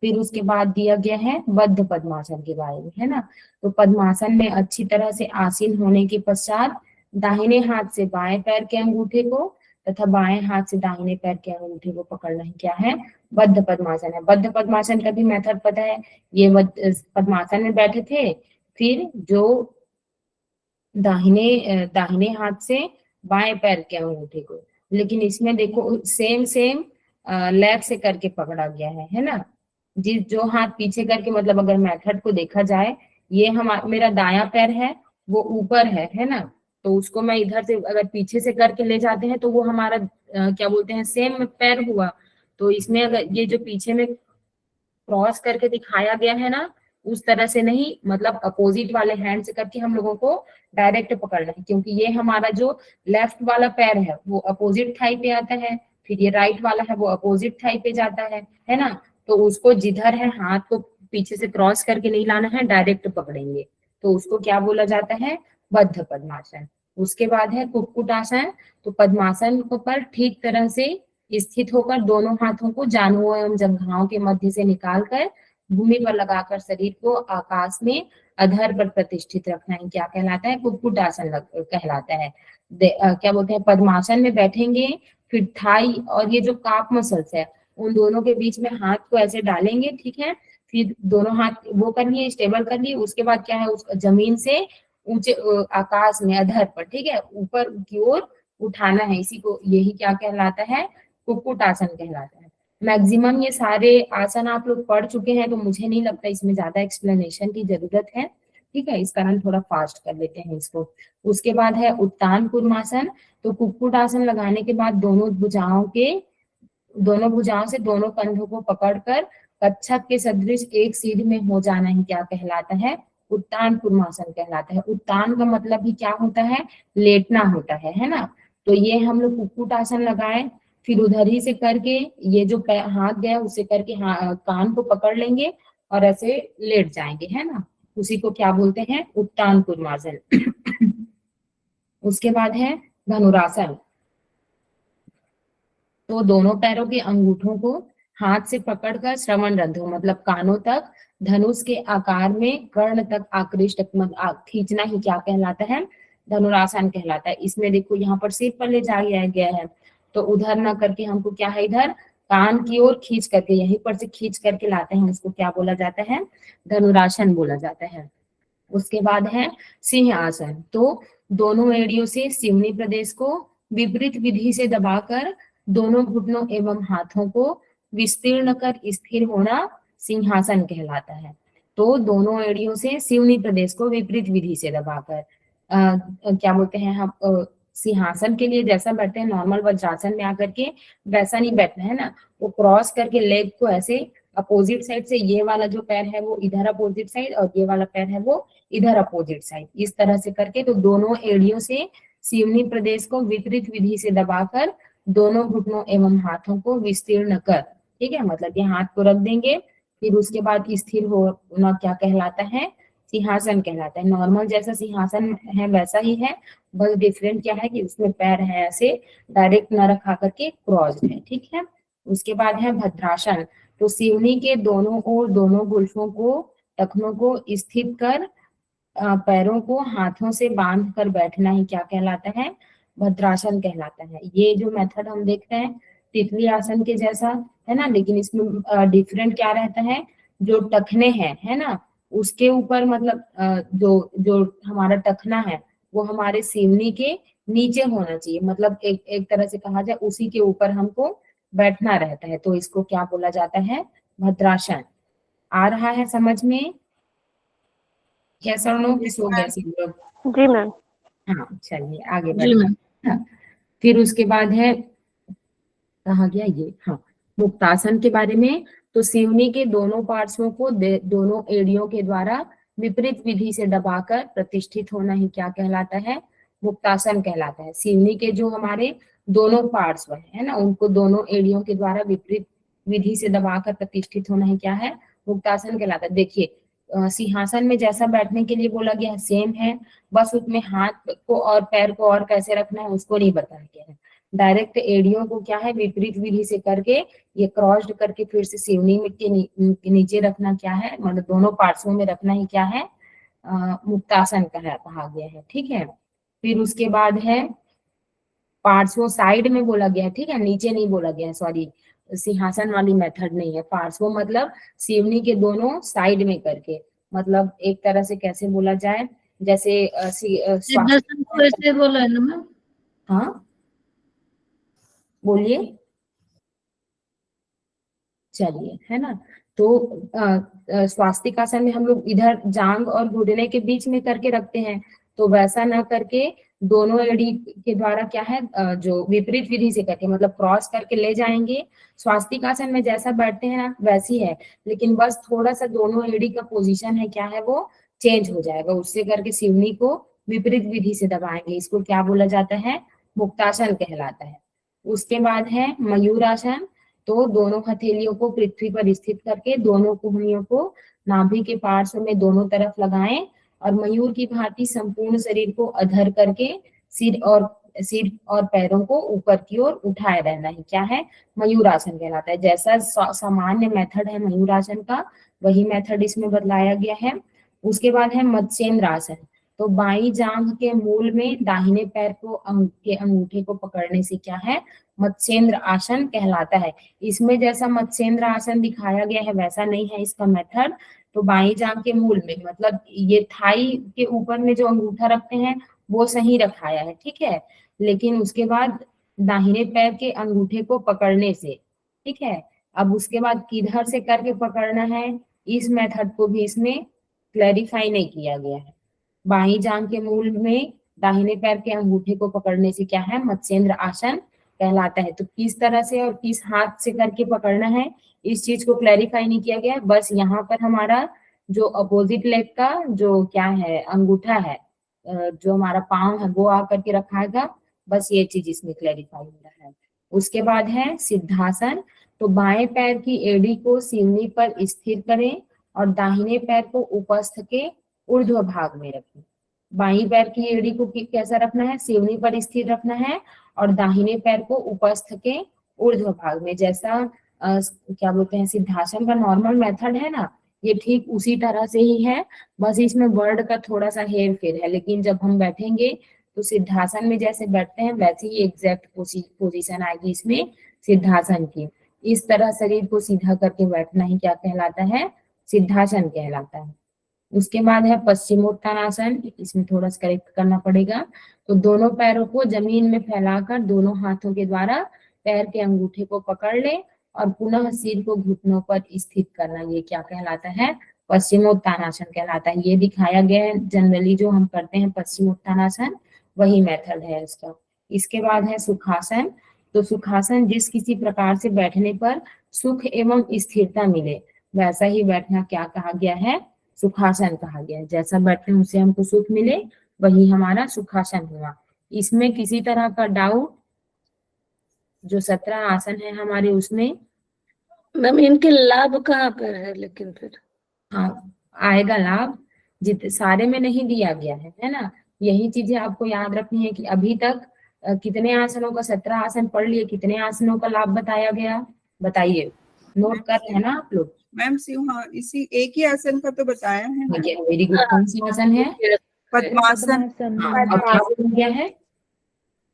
फिर उसके बाद दिया गया है बद्ध पद्मासन के बारे में, है ना। तो पद्मासन में अच्छी तरह से आसीन होने के पश्चात दाहिने हाथ से बाएं पैर के अंगूठे को तथा बाएं हाथ से दाहिने पैर के अंगूठे को पकड़ना ही क्या है? बद्ध पद्मासन है। बद्ध पद्मासन का भी मेथड पता है, ये पद्मासन में बैठे थे, फिर जो दाहिने हाथ से बाएं पैर के अंगूठे को, लेकिन इसमें देखो सेम लेग से करके पकड़ा गया है ना। जो हाथ पीछे करके, मतलब अगर मेथड को देखा जाए, ये मेरा दायां पैर है वो ऊपर है ना, तो उसको मैं इधर से अगर पीछे से करके ले जाते हैं तो वो हमारा क्या बोलते हैं, सेम पैर हुआ। तो इसमें अगर ये जो पीछे में क्रॉस करके दिखाया गया है ना, उस तरह से नहीं, मतलब अपोजिट वाले हैंड से करके हम लोगों को डायरेक्ट पकड़ना है, क्योंकि ये हमारा जो लेफ्ट वाला पैर है वो अपोजिट थाई पे आता है, फिर ये राइट वाला है वो अपोजिट थाई पे जाता है ना। तो उसको जिधर है हाथ को पीछे से क्रॉस करके नहीं लाना है, डायरेक्ट पकड़ेंगे, तो उसको क्या बोला जाता है? बद्ध पद्मासन। उसके बाद है कुक्कुटासन। तो पद्मासन पर ठीक तरह से स्थित होकर दोनों हाथों को जानुओं एवं जंघाओं के मध्य से निकालकर भूमि पर लगाकर शरीर को आकाश में अधर पर प्रतिष्ठित रखना ही क्या कहलाता है? कुक्कुटासन कहलाता है। क्या बोलते हैं, पद्मासन में बैठेंगे, फिर थाई और ये जो काफ मसल्स है उन दोनों के बीच में हाथ को ऐसे डालेंगे, ठीक है। फिर दोनों हाथ वो कर लिए, स्टेबल कर लिए। उसके बाद क्या है, उस जमीन से ऊंचे आकाश में अधर पर, ठीक है, ऊपर की ओर उठाना है। इसी को यही क्या कहलाता है? कुक्कुटासन कहलाता है। मैक्सिमम ये सारे आसन आप लोग पढ़ चुके हैं, तो मुझे नहीं लगता इसमें ज्यादा एक्सप्लेनेशन की जरूरत है, ठीक है। इस कारण थोड़ा फास्ट कर लेते हैं इसको। उसके बाद है उत्तान कूर्मासन। तो कुक्कुटासन लगाने के बाद दोनों भुजाओं से दोनों कंधों को पकड़कर कच्छप के सदृश एक सीध में हो जाना ही क्या कहलाता है? उत्तान कूर्मासन कहलाता है। उत्तान का मतलब भी क्या होता है? लेटना होता है ना। तो ये हम लोग कुक्कुटासन लगाए, फिर उधर ही से करके ये जो हाथ गया उससे करके कान को पकड़ लेंगे और ऐसे लेट जाएंगे, है ना। उसी को क्या बोलते हैं? उत्तान कूर्मासन। उसके बाद है धनुरासन। तो दोनों पैरों के अंगूठों को हाथ से पकड़कर श्रवण रंध्रों मतलब कानों तक धनुष के आकार में कर्ण तक आकृष्ट खींचना ही क्या कहलाता है? धनुरासन कहलाता है। इसमें देखो यहाँ पर सिर पर ले जाया गया है, तो उधर ना करके हमको क्या है, इधर कान की ओर खींच करके यहीं पर से खींच करके लाते हैं। उसको क्या बोला जाता है? धनुरासन बोला जाता है। उसके बाद है सिंह आसन। तो दोनों एड़ियों से सिवनी प्रदेश को विपरीत विधि से दबाकर दोनों घुटनों एवं हाथों को विस्तीर्ण कर स्थिर होना सिंहासन कहलाता है। तो दोनों एड़ियों से सिवनी प्रदेश को विपरीत विधि से दबाकर क्या बोलते हैं हम, सिंहासन के लिए जैसा बैठते हैं नॉर्मल वज्रासन में आकर के वैसा नहीं बैठना है ना। वो क्रॉस करके लेग को ऐसे अपोजिट साइड से, ये वाला जो पैर है वो इधर अपोजिट साइड और ये वाला पैर है वो इधर अपोजिट साइड, इस तरह से करके। तो दोनों एड़ियों से सिवनी प्रदेश को विपरीत विधि से दबाकर दोनों घुटनों एवं हाथों को विस्तीर्ण कर, ठीक है, मतलब ये हाथ को रख देंगे। फिर उसके बाद स्थिर होना क्या कहलाता है? सिंहासन कहलाता है। नॉर्मल जैसा सिंहासन है वैसा ही है, बस डिफरेंट क्या है कि उसमें पैर है ऐसे डायरेक्ट न रखा करके क्रॉस्ड है, ठीक है। उसके बाद है भद्रासन। तो सिवनी के दोनों ओर दोनों गुल्फों को, टखनों को स्थित कर पैरों को हाथों से बांध कर बैठना ही क्या कहलाता है? भद्रासन कहलाता है। ये जो मेथड हम देख रहे हैं तितली आसन के जैसा है ना, लेकिन इसमें डिफरेंट क्या रहता है? जो टखने हैं, है ना, उसके ऊपर मतलब जो हमारा टखना है वो हमारे सिवनी के नीचे होना चाहिए, मतलब एक तरह से कहा जाए उसी के ऊपर हमको बैठना रहता है। तो इसको क्या बोला जाता है? भद्रासन। आ रहा है समझ में? कैसा किस हो गया सब लोग? जी मैम। हाँ चलिए आगे जी बढ़ते मैम। हैं। फिर उसके बाद है, कहा गया ये, हाँ, मुक्तासन के बारे में। तो सिवनी के दोनों पार्श्वों को दोनों एड़ियों के द्वारा विपरीत विधि से दबाकर प्रतिष्ठित होना ही क्या कहलाता है? मुक्तासन कहलाता है। सिवनी के जो हमारे दोनों पार्श्व है ना, उनको दोनों एड़ियों के द्वारा विपरीत विधि से दबाकर प्रतिष्ठित होना ही क्या है? मुक्तासन कहलाता है। देखिए सिंहासन में जैसा बैठने के लिए बोला गया है सेम है, बस उसमें हाथ को और पैर को और कैसे रखना है उसको नहीं बताया गया है। डायरेक्ट एड़ियों को क्या है विपरीत विधि से करके ये क्रॉस्ड करके फिर से सिवनी के नीचे रखना क्या है, मतलब दोनों पार्श्वों में रखना ही क्या है? मुक्तासन कहा गया है, ठीक है। फिर उसके बाद है पार्श्वों साइड में बोला गया है, ठीक है, नीचे नहीं बोला गया है, सॉरी, सिंहासन वाली मेथड नहीं है। पार्श्वों मतलब सिवनी के दोनों साइड में करके, मतलब एक तरह से कैसे बोला जाए, जैसे सिद्धासन को ऐसे बोला है ना मैम? हाँ बोलिए, चलिए, है ना। तो स्वास्तिक आसन में हम लोग इधर जांग और घुटने के बीच में करके रखते हैं, तो वैसा ना करके दोनों एड़ी के द्वारा क्या है जो विपरीत विधि से करके मतलब क्रॉस करके ले जाएंगे। स्वास्तिक आसन में जैसा बैठते हैं ना वैसी है, लेकिन बस थोड़ा सा दोनों एड़ी का पोजीशन है क्या है वो चेंज हो जाएगा, उससे करके सिवनी को विपरीत विधि से दबाएंगे। इसको क्या बोला जाता है? मुक्तासन कहलाता है। उसके बाद है मयूरासन। तो दोनों हथेलियों को पृथ्वी पर स्थित करके दोनों कुहनियों को नाभि के पार्श्व में दोनों तरफ लगाएं और मयूर की भांति संपूर्ण शरीर को अधर करके सिर और सिर और पैरों को ऊपर की ओर उठाए रहना है, क्या है, मयूरासन कहलाता है। जैसा सामान्य मेथड है मयूरासन का, वही मेथड इसमें बदलाया गया है। उसके बाद है मत्स्येंद्र आसन। तो बाई जांघ के मूल में दाहिने पैर को के अंगूठे को पकड़ने से क्या है, मत्स्येंद्र आसन कहलाता है। इसमें जैसा मत्स्येंद्र आसन दिखाया गया है वैसा नहीं है इसका मेथड। तो बाई जांघ के मूल में मतलब ये थाई के ऊपर में जो अंगूठा रखते हैं वो सही रखाया है, ठीक है, लेकिन उसके बाद दाहिने पैर के अंगूठे को पकड़ने से, ठीक है। अब उसके बाद किधर से करके पकड़ना है, इस मेथड को भी इसमें क्लैरिफाई नहीं किया गया है। बाई जांघ के मूल में दाहिने पैर के अंगूठे को पकड़ने से क्या है, मत्स्येंद्र आसन कहलाता है। तो किस तरह से और किस हाथ से करके पकड़ना है, इस चीज को क्लैरिफाई नहीं किया गया। बस यहाँ पर हमारा जो अपोजिट लेग का जो क्या है अंगूठा है, जो हमारा पांव है वो आकर के रखाएगा, बस ये चीज इसमें क्लैरिफाई हो रहा है। उसके बाद है सिद्धासन। तो बाएं पैर की एड़ी को सीवनी पर स्थिर करें और दाहिने पैर को उपस्थ के ऊर्ध्व भाग में रखें। बाईं पैर की एड़ी को कैसा रखना है, सीवनी पर स्थिर रखना है और दाहिने पैर को उपस्थ के ऊर्ध्व भाग में। जैसा क्या बोलते हैं सिद्धासन का नॉर्मल मेथड है ना, ये ठीक उसी तरह से ही है, बस इसमें वर्ड का थोड़ा सा हेर फेर है। लेकिन जब हम बैठेंगे तो सिद्धासन में जैसे बैठते हैं वैसे ही एग्जैक्ट पोजीशन आएगी इसमें सिद्धासन की। इस तरह शरीर को सीधा करके बैठना ही क्या कहलाता है, सिद्धासन कहलाता है। उसके बाद है पश्चिमोत्तानासन। इसमें थोड़ा सा करेक्ट करना पड़ेगा। तो दोनों पैरों को जमीन में फैलाकर दोनों हाथों के द्वारा पैर के अंगूठे को पकड़ ले और पुनः सिर को घुटनों पर स्थित करना, ये क्या कहलाता है, पश्चिमोत्तानासन कहलाता है। ये दिखाया गया है जनरली जो हम करते हैं पश्चिमोत्तानासन, वही मेथड है इसका। इसके बाद है सुखासन। तो सुखासन जिस किसी प्रकार से बैठने पर सुख एवं स्थिरता मिले वैसा ही बैठना क्या कहा गया है, सुखासन कहा गया है। जैसा बैठने उससे हमको सुख मिले वही हमारा सुखासन हुआ। इसमें किसी तरह का डाउट, जो 17 आसन है हमारे उसमें मैम इनके लाभ कहाँ पर है लेकिन फिर आएगा लाभ, सारे में नहीं दिया गया है ना। यही चीजें आपको याद रखनी है कि अभी तक कितने आसनों का 17 आसन पढ़ लिए, कितने आसनों का लाभ बताया गया, बताइए, नोट कर रहे हैं ना आप लोग। मैम हाँ इसी एक ही आसन का तो बताया है। Very good. कौन सा आसन है, पद्मासन। अब क्या बोल गया है,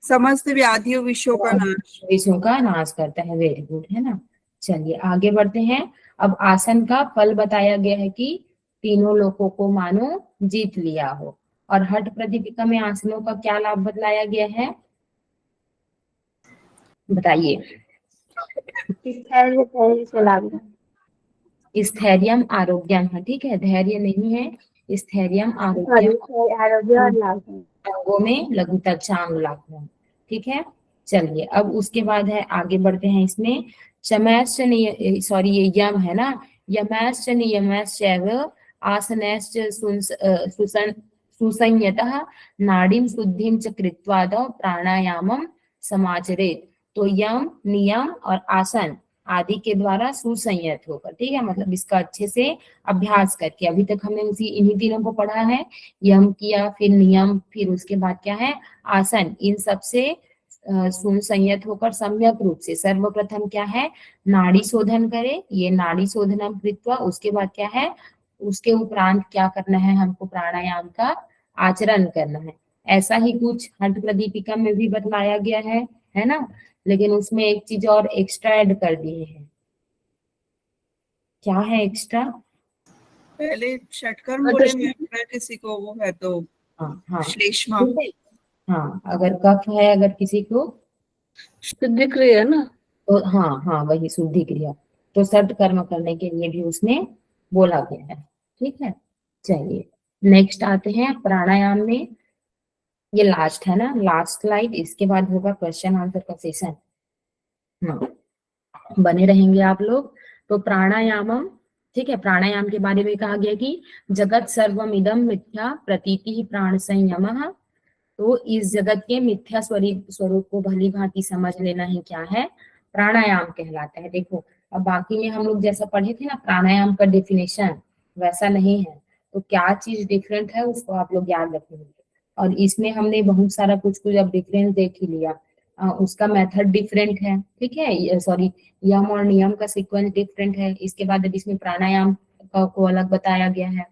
समस्त व्याधियों विषयों का नाश, विषयों का नाश करता है। वेरी गुड, है ना। चलिए आगे बढ़ते हैं। अब आसन का फल बताया गया है कि तीनों लोगों को मानो जीत लिया हो। और हठ प्रदीपिका में आसनों का क्या लाभ बतलाया गया है, बताइए। स्थैर्यम आरोग्यम है, ठीक है, धैर्य नहीं है, स्थैर्यम आरोग्यम, अंगों में लघुता चांग लाभ, ठीक है। चलिए अब उसके बाद है आगे बढ़ते हैं। इसमें शमैश्च सॉरी ये यम है ना, यमैश्च नियमैश्चैव आसनैश्च सुसंयतः नाड़ीं शुद्धिं च कृत्वादौ प्राणायामं समाचरेत्। तो यम, नियम और आसन आदि के द्वारा सुसंयत होकर, ठीक है, मतलब इसका अच्छे से अभ्यास करके। अभी तक हमने उसी इन्हीं तीनों को पढ़ा है, यम किया, फिर नियम, फिर उसके बाद क्या है आसन। इन सबसे सुसंयत होकर सम्यक रूप से सर्वप्रथम क्या है, नाड़ी शोधन करे, ये नाड़ी शोधनम कृत्वा। उसके बाद क्या है, उसके उपरांत क्या करना है, हमको प्राणायाम का आचरण करना है। ऐसा ही कुछ हठ प्रदीपिका में भी बतलाया गया है ना, लेकिन उसमें एक चीज और एक्स्ट्रा ऐड कर दिए हैं। क्या है एक्स्ट्रा, पहले षटकर्म बोले में अगर किसी को वो है तो हाँ श्लेष्मा, हाँ अगर कफ है, अगर किसी को शुद्धि क्रिया ना, तो हाँ वही शुद्धि क्रिया, तो सट कर्म करने के लिए भी उसमें बोला गया है, ठीक है। चलिए नेक्स्ट आते हैं प्राणायाम में। ये लास्ट है ना, लास्ट स्लाइड, इसके बाद होगा क्वेश्चन आंसर का सेशन। बने रहेंगे आप लोग। तो प्राणायामम, ठीक है, प्राणायाम के बारे में कहा गया कि जगत सर्वमिदं मिथ्या प्रतीति प्राण संयमः। तो इस जगत के मिथ्या स्वरूप को भली भांति समझ लेना ही क्या है, प्राणायाम कहलाता है। देखो अब बाकी में हम लोग जैसा पढ़े थे ना प्राणायाम का डेफिनेशन, वैसा नहीं है। तो क्या चीज डिफरेंट है उसको आप लोग याद रखेंगे। और इसमें हमने बहुत सारा कुछ कुछ अब डिफरेंस देख ही लिया। उसका मेथड डिफरेंट है, ठीक है, सॉरी यम और नियम का सीक्वेंस डिफरेंट है। इसके बाद अब इसमें प्राणायाम को अलग बताया गया है,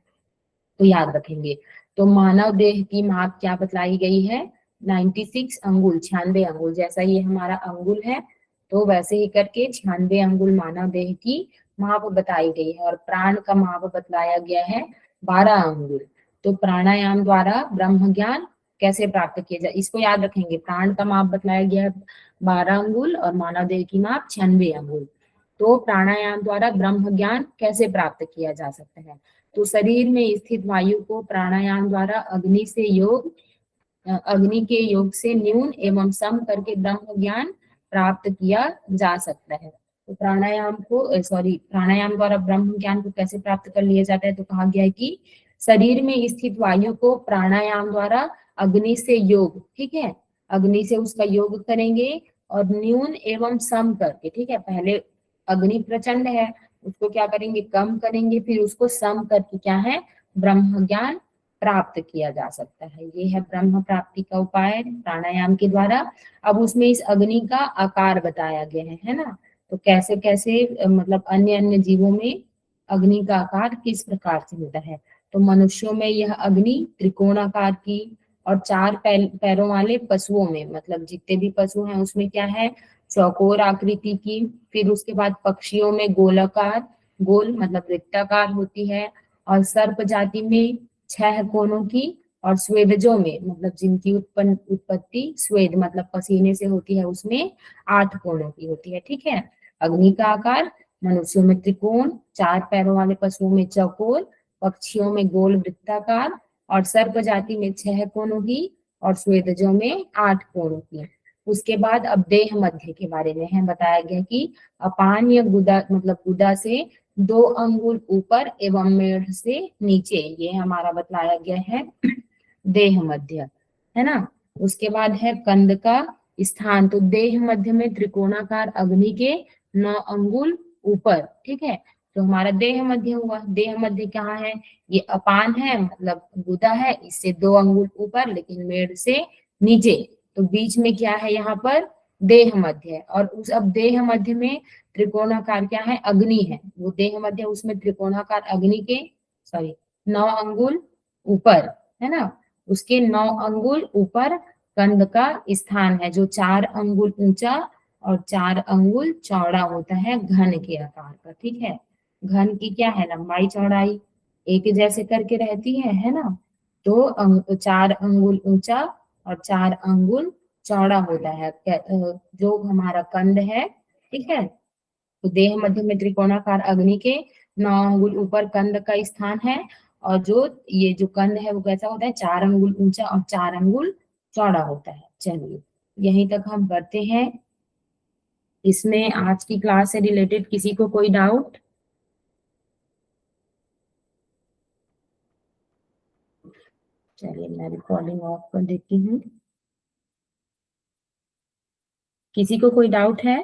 तो याद रखेंगे। तो मानव देह की माप क्या बतलाई गई है, 96 अंगुल, 96 अंगुल, जैसा ये हमारा अंगुल है तो वैसे ही करके 96 अंगुल मानव देह की माप बताई गई है। और प्राण का माप बतलाया गया है 12 अंगुल। तो प्राणायाम द्वारा ब्रह्म ज्ञान कैसे प्राप्त किया जाए, इसको याद रखेंगे। प्राण का माप बतलाया गया है 12 अंगुल और मानव देह की माप 96 अंगुल। तो प्राणायाम द्वारा ब्रह्म ज्ञान कैसे प्राप्त किया जा सकता है, तो शरीर में स्थित वायु को प्राणायाम द्वारा अग्नि के योग से न्यून एवं सम करके ब्रह्म ज्ञान प्राप्त किया जा सकता है। तो प्राणायाम द्वारा ब्रह्म ज्ञान को कैसे प्राप्त कर लिया जाता है, तो कहा गया है कि शरीर में स्थित वायु को प्राणायाम द्वारा अग्नि से योग, ठीक है, अग्नि से उसका योग करेंगे और न्यून एवं सम करके, ठीक है, पहले अग्नि प्रचंड है उसको क्या करेंगे, कम करेंगे, फिर उसको सम करके क्या है, ब्रह्म ज्ञान प्राप्त किया जा सकता है। ये है ब्रह्म प्राप्ति का उपाय प्राणायाम के द्वारा। अब उसमें इस अग्नि का आकार बताया गया है ना, तो कैसे कैसे मतलब अन्य अन्य जीवों में अग्नि का आकार किस प्रकार से होता है। तो मनुष्यों में यह अग्नि त्रिकोणाकार की, और 4 पैरों वाले पशुओं में, मतलब जितने भी पशु हैं उसमें क्या है, चौकोर आकृति की। फिर उसके बाद पक्षियों में गोलाकार, गोल मतलब वृत्ताकार होती है। और सर्प जाति में 6 कोनों की, और स्वेदजों में मतलब जिनकी उत्पत्ति स्वेद मतलब पसीने से होती है उसमें 8 कोनों की होती है, ठीक है। अग्नि का आकार मनुष्यों में त्रिकोण, 4 पैरों वाले पशुओं में चौकोर, पक्षियों में गोल वृत्ताकार, और सर्प जाति में 6 कोनों की, और स्वेदजों में 8 कोनों की। उसके बाद अब देह मध्य के बारे में है बताया गया कि अपान या गुदा मतलब गुदा से 2 अंगुल ऊपर एवं मेढ़ से नीचे, ये हमारा बतलाया गया है देह मध्य, है ना। उसके बाद है कंद का स्थान, तो देह मध्य में त्रिकोणाकार अग्नि के 9 अंगुल ऊपर, ठीक है। तो हमारा देह मध्य हुआ, देह मध्य कहाँ है, ये अपान है मतलब गुदा है, इससे 2 अंगुल ऊपर लेकिन मेढ़ से नीचे, तो बीच में क्या है यहाँ पर देह मध्य है। और उस अब देह मध्य में त्रिकोणाकार क्या है, अग्नि है, वो देह मध्य उसमें त्रिकोणाकार अग्नि के 9 अंगुल ऊपर, है ना, उसके 9 अंगुल ऊपर कंद का स्थान है जो 4 अंगुल ऊंचा और 4 अंगुल चौड़ा होता है, घन के आकार का, ठीक है। घन की क्या है, लंबाई चौड़ाई एक जैसे करके रहती है ना। तो 4 अंगुल ऊंचा और 4 अंगुल चौड़ा होता है जो हमारा कंद है, ठीक है। तो देह मध्य में त्रिकोणाकार अग्नि के 9 अंगुल ऊपर कंद का स्थान है, और जो ये जो कंद है वो कैसा होता है, 4 अंगुल ऊंचा और 4 अंगुल चौड़ा होता है। चलिए यहीं तक हम करते हैं। इसमें आज की क्लास से रिलेटेड किसी को कोई डाउट? चलिए मैं रिकॉर्डिंग ऑफ कर देती हूँ। किसी को कोई डाउट है?